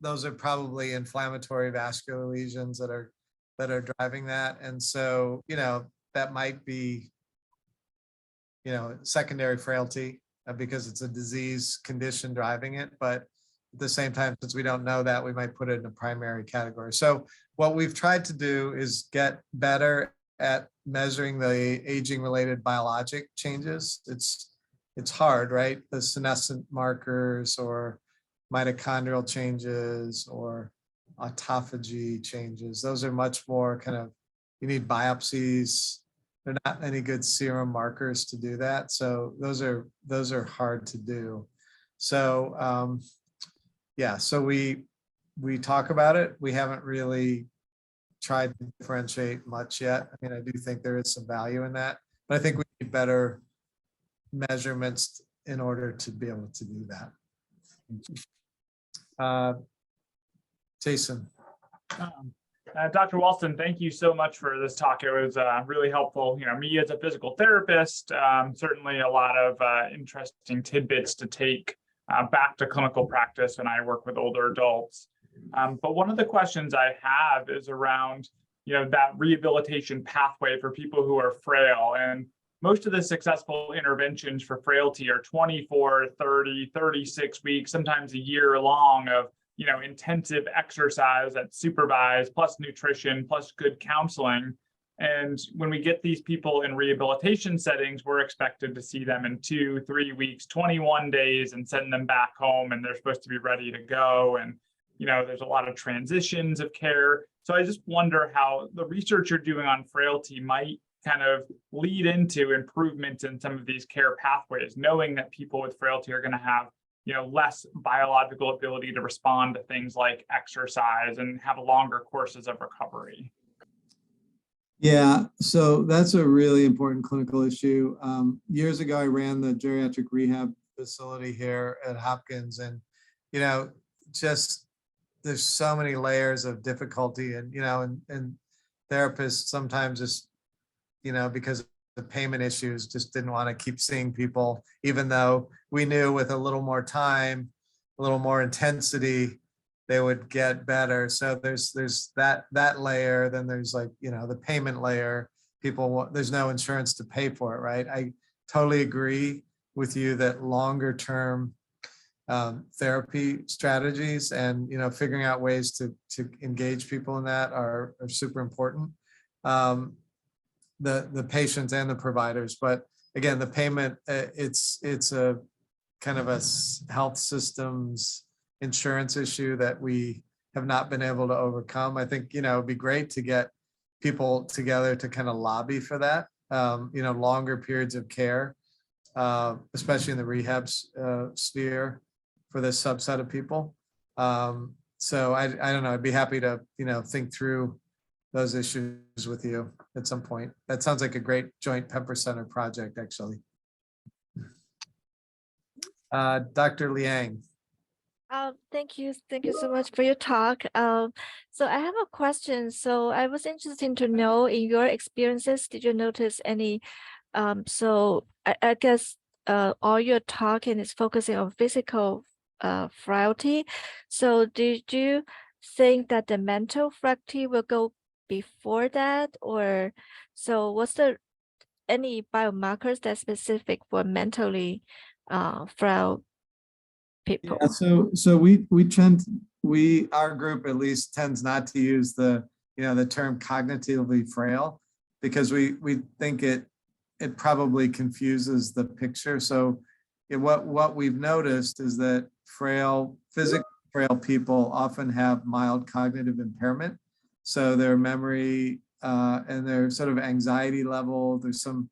those are probably inflammatory vascular lesions that are driving that. And so, that might be, secondary frailty because it's a disease condition driving it. But at the same time, since we don't know that, we might put it in a primary category. So what we've tried to do is get better at measuring the aging related biologic changes. It's hard, right? The senescent markers or mitochondrial changes or autophagy changes. Those are much more you need biopsies. They're not any good serum markers to do that. So those are hard to do. So so we talk about it. We haven't really tried to differentiate much yet. I mean, I do think there is some value in that, but I think we need better measurements in order to be able to do that. Jason. Dr. Walston, thank you so much for this talk. It was really helpful. Me as a physical therapist, certainly a lot of interesting tidbits to take back to clinical practice when I work with older adults. But one of the questions I have is around, that rehabilitation pathway for people who are frail. And most of the successful interventions for frailty are 24, 30, 36 weeks, sometimes a year long of intensive exercise that's supervised, plus nutrition, plus good counseling. And when we get these people in rehabilitation settings, we're expected to see them in 2, 3 weeks, 21 days, and send them back home, and they're supposed to be ready to go. And there's a lot of transitions of care. So I just wonder how the research you're doing on frailty might kind of lead into improvements in some of these care pathways, knowing that people with frailty are going to have less biological ability to respond to things like exercise and have longer courses of recovery. Yeah, so that's a really important clinical issue. Years ago, I ran the geriatric rehab facility here at Hopkins, and just there's so many layers of difficulty, and and therapists sometimes just because the payment issues just didn't want to keep seeing people, even though we knew with a little more time, a little more intensity, they would get better. So there's that layer. Then there's the payment layer. There's no insurance to pay for it, right? I totally agree with you that longer term therapy strategies and figuring out ways to engage people in that are super important. The patients and the providers, but again, the payment, it's a kind of a health systems insurance issue that we have not been able to overcome. I think it'd be great to get people together to kind of lobby for that. Longer periods of care, especially in the rehab sphere for this subset of people. So I don't know. I'd be happy to think through those issues with you at some point. That sounds like a great joint Pepper Center project, actually. Dr. Liang. Thank you so much for your talk. So I have a question. So I was interested to know, in your experiences, did you notice any? So I guess all your talking is focusing on physical frailty. So did you think that the mental frailty will go before that, or so what's any biomarkers that's specific for mentally frail people? Yeah, so our group at least tends not to use the term cognitively frail, because we think it probably confuses the picture. So what we've noticed is that physically frail people often have mild cognitive impairment. So their memory and their sort of anxiety level, there's some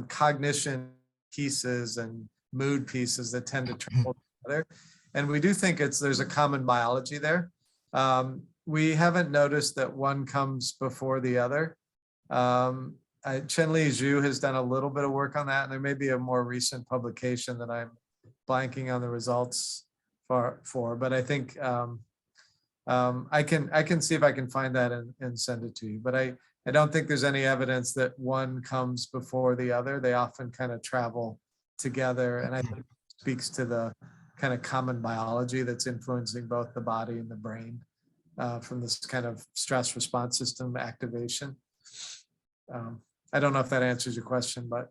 cognition pieces and mood pieces that tend to travel together. And we do think there's a common biology there. We haven't noticed that one comes before the other. Chen-Li Zhu has done a little bit of work on that, and there may be a more recent publication that I'm blanking on the results for, but I think I can see if I can find that and send it to you. But I don't think there's any evidence that one comes before the other. They often kind of travel together, and I think it speaks to the kind of common biology that's influencing both the body and the brain from this kind of stress response system activation. I don't know if that answers your question, but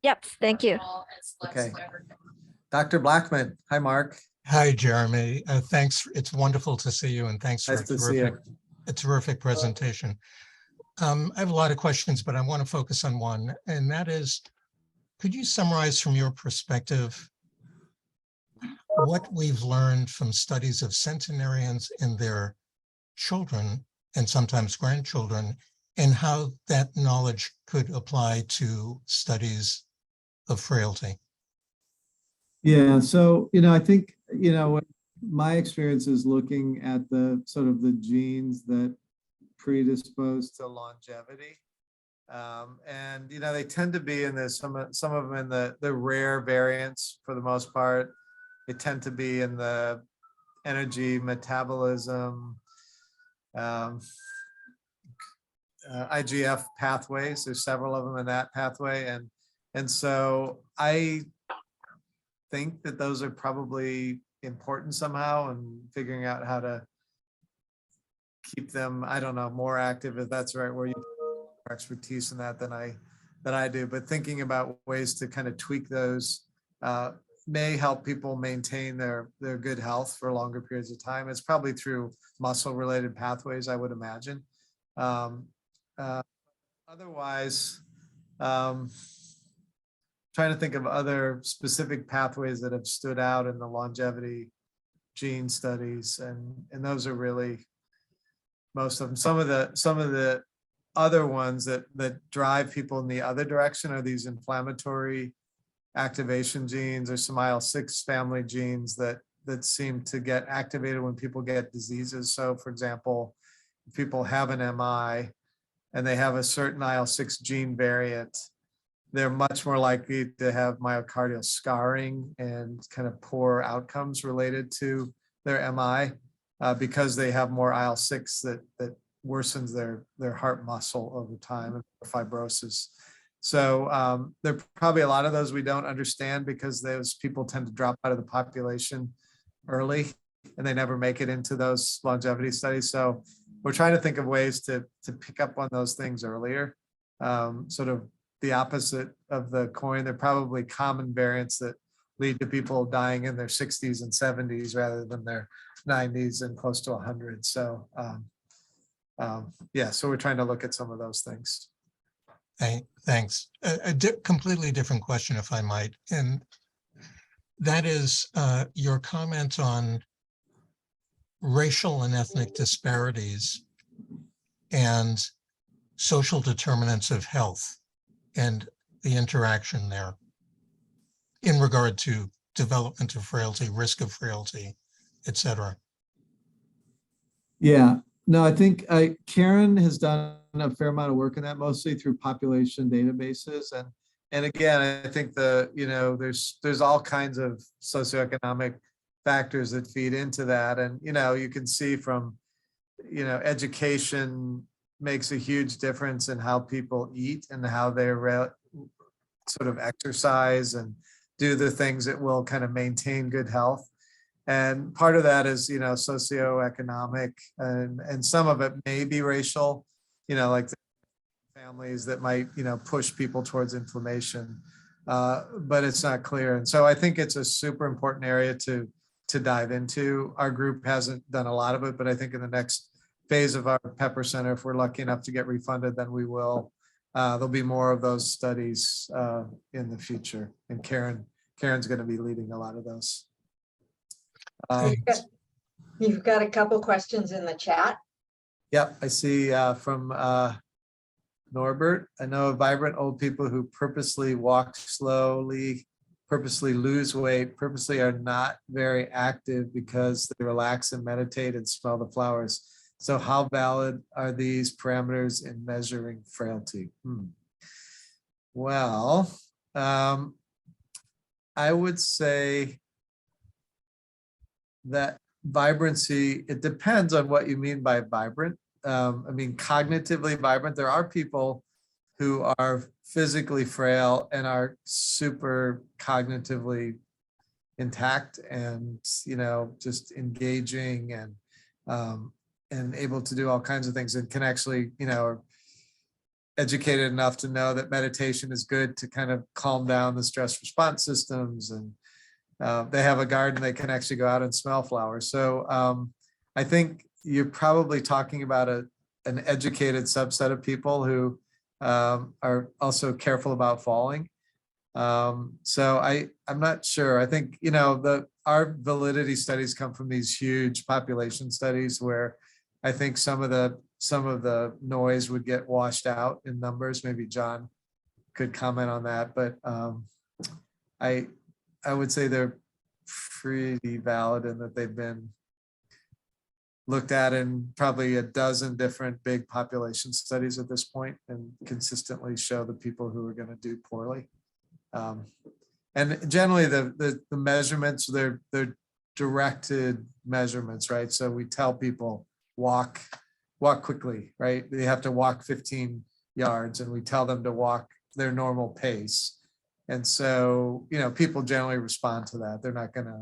Yep, thank you. okay. Dr. Blackman, hi, Mark. Hi, Jeremy. Thanks. It's wonderful to see you, and thanks for Nice to see you. a terrific presentation. I have a lot of questions, but I want to focus on one, and that is, could you summarize from your perspective what we've learned from studies of centenarians and their children, and sometimes grandchildren, and how that knowledge could apply to studies of frailty? Yeah, so, I think, my experience is looking at the sort of the genes that predispose to longevity. And, they tend to be in this, some of them in the rare variants for the most part. They tend to be in the energy metabolism, IGF pathways. There's several of them in that pathway. And so I think that those are probably important somehow, and figuring out how to keep them, I don't know, more active, if that's right, where you have more expertise in that than I do, but thinking about ways to kind of tweak those may help people maintain their good health for longer periods of time. It's probably through muscle related pathways, I would imagine. Otherwise, trying to think of other specific pathways that have stood out in the longevity gene studies, and those are really most of them. Some of the other ones that drive people in the other direction are these inflammatory activation genes, or some IL-6 family genes that seem to get activated when people get diseases. So for example, if people have an MI and they have a certain IL-6 gene variant, they're much more likely to have myocardial scarring and kind of poor outcomes related to their MI because they have more IL-6 that worsens their heart muscle over time, and fibrosis. So there are probably a lot of those we don't understand, because those people tend to drop out of the population early and they never make it into those longevity studies. So we're trying to think of ways to pick up on those things earlier. Sort of the opposite of the coin. They're probably common variants that lead to people dying in their 60s and 70s rather than their 90s and close to 100. So yeah, so we're trying to look at some of those things. Thanks. A completely different question, if I might, and that is your comment on racial and ethnic disparities and social determinants of health and the interaction there in regard to development of frailty, risk of frailty, et cetera. Yeah, no, I think Karen has done a fair amount of work in that, mostly through population databases. And again, I think there's all kinds of socioeconomic factors that feed into that. And, you can see from, education makes a huge difference in how people eat and how they sort of exercise and do the things that will kind of maintain good health. And part of that is, socioeconomic, and some of it may be racial, like the families that might, push people towards inflammation, but it's not clear. And so I think it's a super important area to dive into. Our group hasn't done a lot of it, but I think in the next phase of our Pepper Center, if we're lucky enough to get refunded, then we will. There'll be more of those studies in the future. And Karen's going to be leading a lot of those. You've got a couple questions in the chat. Yep, I see from Norbert. I know vibrant old people who purposely walk slowly, purposely lose weight, purposely are not very active because they relax and meditate and smell the flowers. So how valid are these parameters in measuring frailty? Well, I would say that vibrancy, it depends on what you mean by vibrant. I mean, cognitively vibrant, there are people who are physically frail and are super cognitively intact and, you know, just engaging and able to do all kinds of things and can actually, you know, are educated enough to know that meditation is good to kind of calm down the stress response systems. And they have a garden, they can actually go out and smell flowers. So I think you're probably talking about an educated subset of people who are also careful about falling. So I'm not sure. I think, you know, our validity studies come from these huge population studies where I think some of the noise would get washed out in numbers. Maybe John could comment on that, but I would say they're pretty valid in that they've been looked at in probably a dozen different big population studies at this point and consistently show the people who are going to do poorly. And generally the measurements, they're directed measurements, right? So we tell people walk quickly, right? They have to walk 15 yards and we tell them to walk their normal pace. And so, you know, people generally respond to that. They're not going to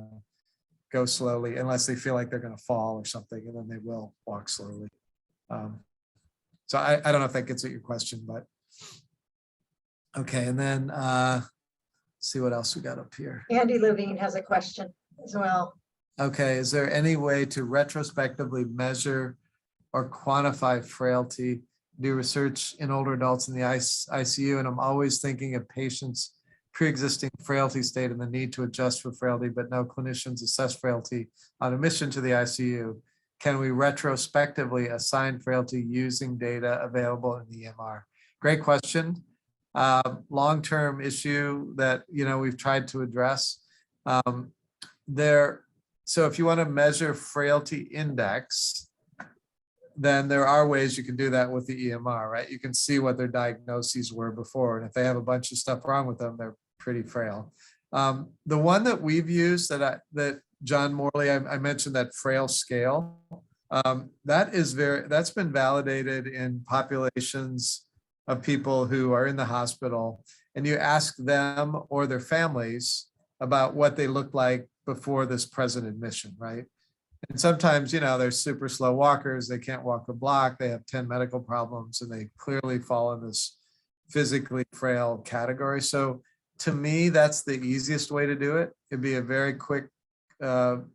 go slowly unless they feel like they're going to fall or something, and then they will walk slowly. So I don't know if that gets at your question, but okay. And then see what else we got up here. Andy Levine has a question as well. Okay, is there any way to retrospectively measure or quantify frailty? Do research in older adults in the ICU, and I'm always thinking of patients' pre-existing frailty state and the need to adjust for frailty, but no clinicians assess frailty on admission to the ICU. Can we retrospectively assign frailty using data available in the EMR? Great question. Long-term issue that, you know, we've tried to address. So if you want to measure frailty index, then there are ways you can do that with the EMR, right? You can see what their diagnoses were before. And if they have a bunch of stuff wrong with them, they're pretty frail. The one that we've used that John Morley, I mentioned that frail scale. That's been validated in populations of people who are in the hospital, and you ask them or their families about what they look like before this present admission, right? And sometimes, you know, they're super slow walkers, they can't walk a block, they have 10 medical problems, and they clearly fall in this physically frail category. So to me, that's the easiest way to do it. It'd be a very quick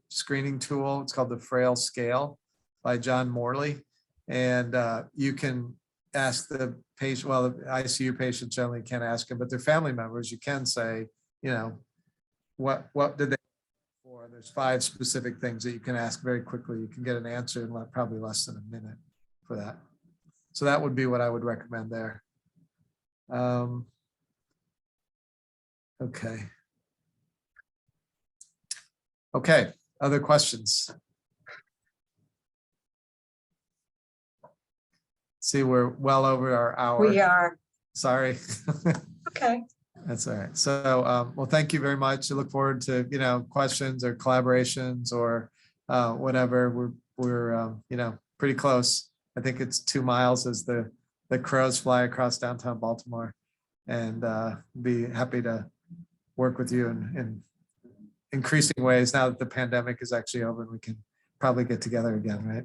screening tool. It's called the Frail Scale by John Morley. And you can ask the patient, well, the ICU patients generally can't ask them, but their family members, you can say, you know, what did they for? There's 5 specific things that you can ask very quickly. You can get an answer in probably less than a minute for that. So that would be what I would recommend there. Okay. Okay, other questions? See, we're well over our hour. We are. Sorry. Okay. That's all right. So, well, thank you very much. I look forward to, you know, questions or collaborations or whatever. We're you know, pretty close. I think it's 2 miles as the crows fly across downtown Baltimore, and be happy to work with you in increasing ways now that the pandemic is actually over and we can probably get together again, right?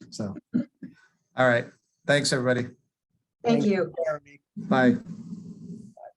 So, all right. Thanks, everybody. Thank you. Jeremy. Bye.